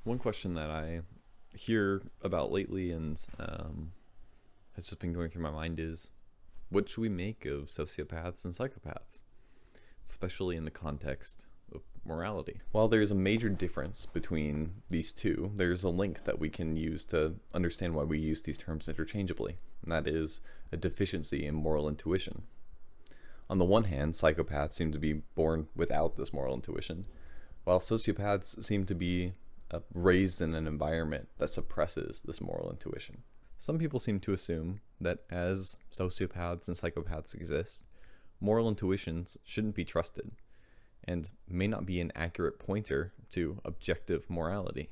One question that I hear about lately and has just been going through my mind is, what should we make of sociopaths and psychopaths, especially in the context of morality? While there's a major difference between these two, there's a link that we can use to understand why we use these terms interchangeably, and that is a deficiency in moral intuition. On the one hand, psychopaths seem to be born without this moral intuition, while sociopaths seem to be raised in an environment that suppresses this moral intuition. Some people seem to assume that as sociopaths and psychopaths exist, moral intuitions shouldn't be trusted and may not be an accurate pointer to objective morality.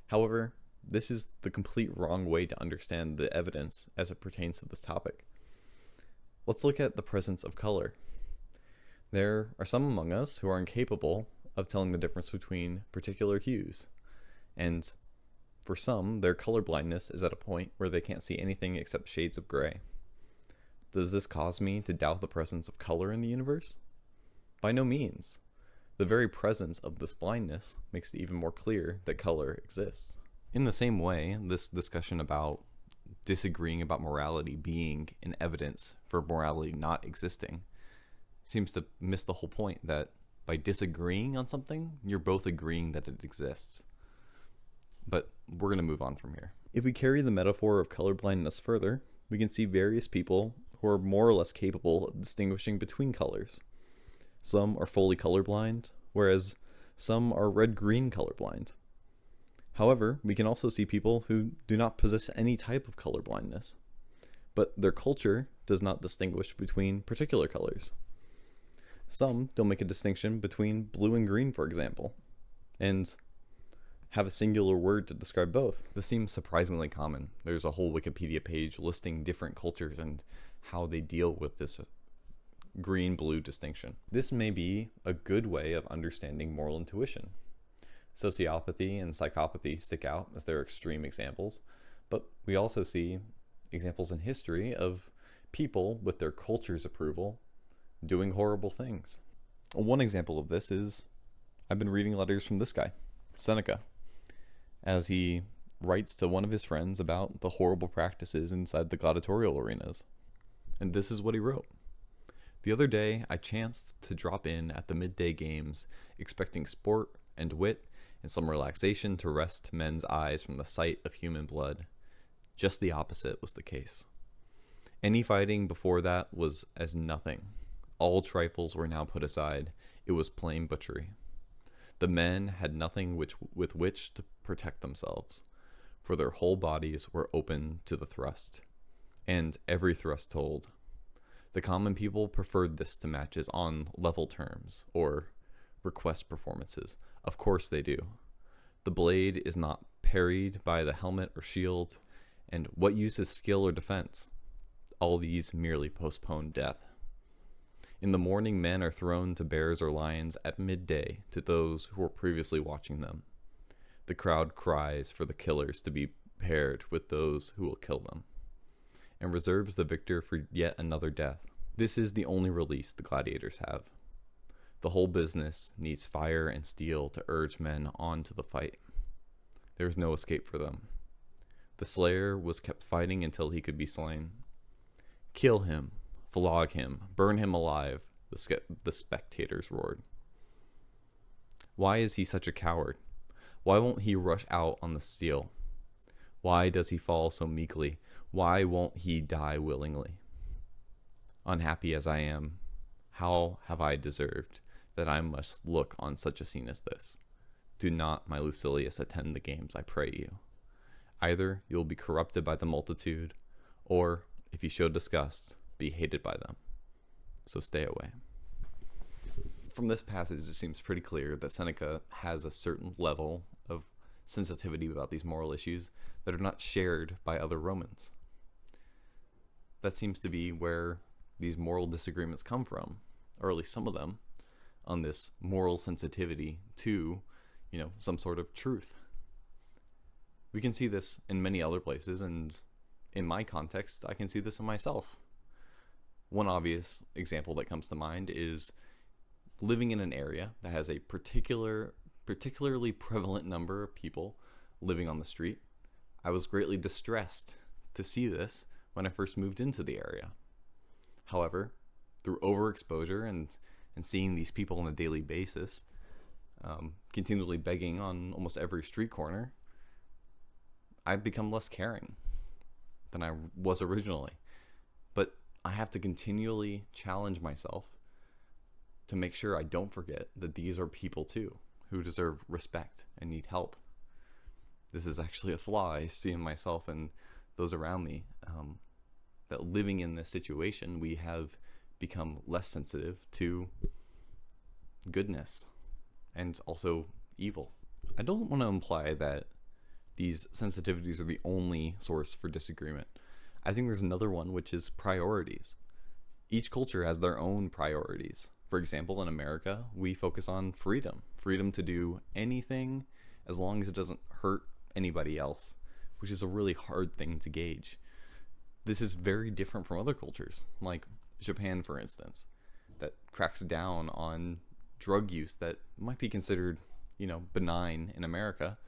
However, this is the complete wrong way to understand the evidence as it pertains to this topic. Let's look at the presence of color. There are some among us who are incapable of telling the difference between particular hues, and for some, their color blindness is at a point where they can't see anything except shades of gray. Does this cause me to doubt the presence of color in the universe? By no means. The very presence of this blindness makes it even more clear that color exists. In the same way, this discussion about disagreeing about morality being an evidence for morality not existing seems to miss the whole point that by disagreeing on something, you're both agreeing that it exists. But we're going to move on from here. If we carry the metaphor of colorblindness further, we can see various people who are more or less capable of distinguishing between colors. Some are fully colorblind, whereas some are red-green colorblind. However, we can also see people who do not possess any type of colorblindness, but their culture does not distinguish between particular colors. Some don't make a distinction between blue and green, for example, and have a singular word to describe both. This seems surprisingly common. There's a whole Wikipedia page listing different cultures and how they deal with this green-blue distinction. This may be a good way of understanding moral intuition. Sociopathy and psychopathy stick out as their extreme examples, but we also see examples in history of people with their culture's approval doing horrible things. One example of this is, I've been reading letters from this guy, Seneca, as he writes to one of his friends about the horrible practices inside the gladiatorial arenas. And this is what he wrote. The other day, I chanced to drop in at the midday games, expecting sport and wit and some relaxation to rest men's eyes from the sight of human blood. Just the opposite was the case. Any fighting before that was as nothing. All trifles were now put aside. It was plain butchery. The men had nothing with which to protect themselves, for their whole bodies were open to the thrust, and every thrust told. The common people preferred this to matches on level terms, or request performances. Of course they do. The blade is not parried by the helmet or shield, and what use is skill or defense? All these merely postpone death. In the morning, men are thrown to bears or lions at midday to those who were previously watching them. The crowd cries for the killers to be paired with those who will kill them, and reserves the victor for yet another death. This is the only release the gladiators have. The whole business needs fire and steel to urge men on to the fight. There is no escape for them. The slayer was kept fighting until he could be slain. Kill him, flog him, burn him alive, the spectators roared. Why is he such a coward? Why won't he rush out on the steel? Why does he fall so meekly? Why won't he die willingly? Unhappy as I am, how have I deserved that I must look on such a scene as this? Do not, my Lucilius, attend the games, I pray you. Either you will be corrupted by the multitude, or, if you show disgust, be hated by them. So stay away. From this passage, it seems pretty clear that Seneca has a certain level of sensitivity about these moral issues that are not shared by other Romans. That seems to be where these moral disagreements come from, or at least some of them, on this moral sensitivity to, some sort of truth. We can see this in many other places, and in my context, I can see this in myself. One obvious example that comes to mind is living in an area that has a particular particularly prevalent number of people living on the street. I was greatly distressed to see this when I first moved into the area. However, through overexposure and seeing these people on a daily basis, continually begging on almost every street corner, I've become less caring than I was originally. But I have to continually challenge myself to make sure I don't forget that these are people too, who deserve respect and need help. This is actually a flaw I see in myself and those around me, that living in this situation, we have become less sensitive to goodness and also evil. I don't want to imply that these sensitivities are the only source for disagreement. I think there's another one, which is priorities. Each culture has their own priorities. For example, in America, we focus on freedom to do anything as long as it doesn't hurt anybody else, which is a really hard thing to gauge. This is very different from other cultures, like Japan, for instance, that cracks down on drug use that might be considered, benign in America.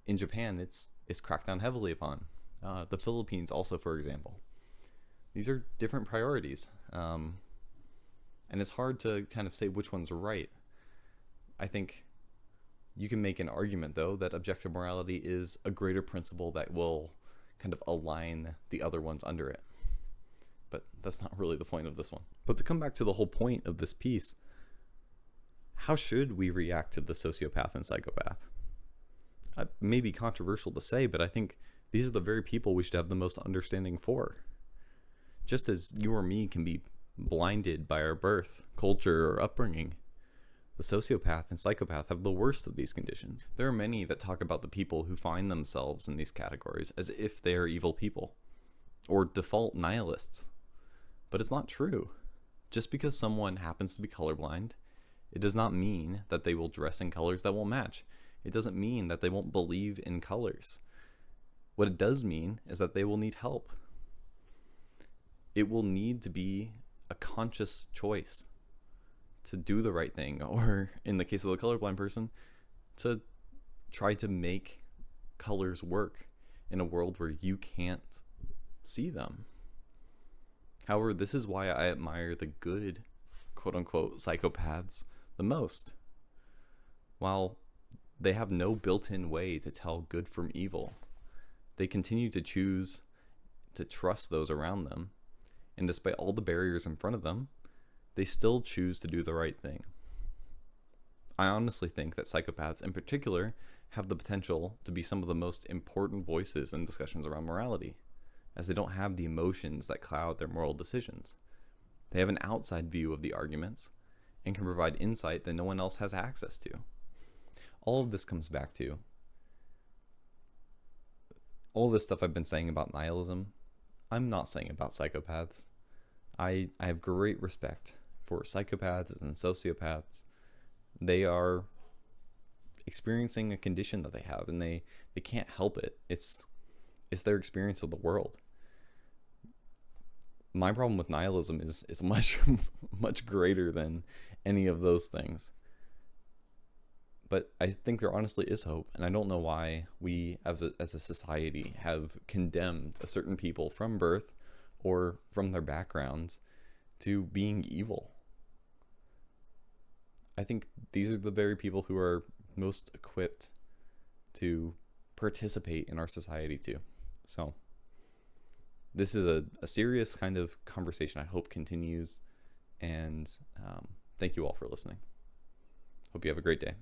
In Japan, it's cracked down heavily upon. The Philippines also, for example. These are different priorities. And it's hard to kind of say which one's right. I think you can make an argument, though, that objective morality is a greater principle that will kind of align the other ones under it. But that's not really the point of this one. But to come back to the whole point of this piece, how should we react to the sociopath and psychopath? It may be controversial to say, but I think these are the very people we should have the most understanding for. Just as you or me can be blinded by our birth, culture, or upbringing, the sociopath and psychopath have the worst of these conditions. There are many that talk about the people who find themselves in these categories as if they are evil people, or default nihilists. But it's not true. Just because someone happens to be colorblind, it does not mean that they will dress in colors that won't match. It doesn't mean that they won't believe in colors. What it does mean is that they will need help. It will need to be a conscious choice to do the right thing, or in the case of the colorblind person, to try to make colors work in a world where you can't see them. However, this is why I admire the good, quote-unquote, psychopaths the most. While they have no built-in way to tell good from evil, they continue to choose to trust those around them, and despite all the barriers in front of them, they still choose to do the right thing. I honestly think that psychopaths in particular have the potential to be some of the most important voices in discussions around morality, as they don't have the emotions that cloud their moral decisions. They have an outside view of the arguments and can provide insight that no one else has access to. All of this comes back to all this stuff I've been saying about nihilism. I'm not saying about psychopaths. I have great respect for psychopaths and sociopaths. They are experiencing a condition that they have, and they can't help it. It's their experience of the world. My problem with nihilism is much much greater than any of those things. But I think there honestly is hope, and I don't know why we as a society have condemned a certain people from birth or from their backgrounds to being evil. I think these are the very people who are most equipped to participate in our society too. So this is a serious kind of conversation I hope continues, and thank you all for listening. Hope you have a great day.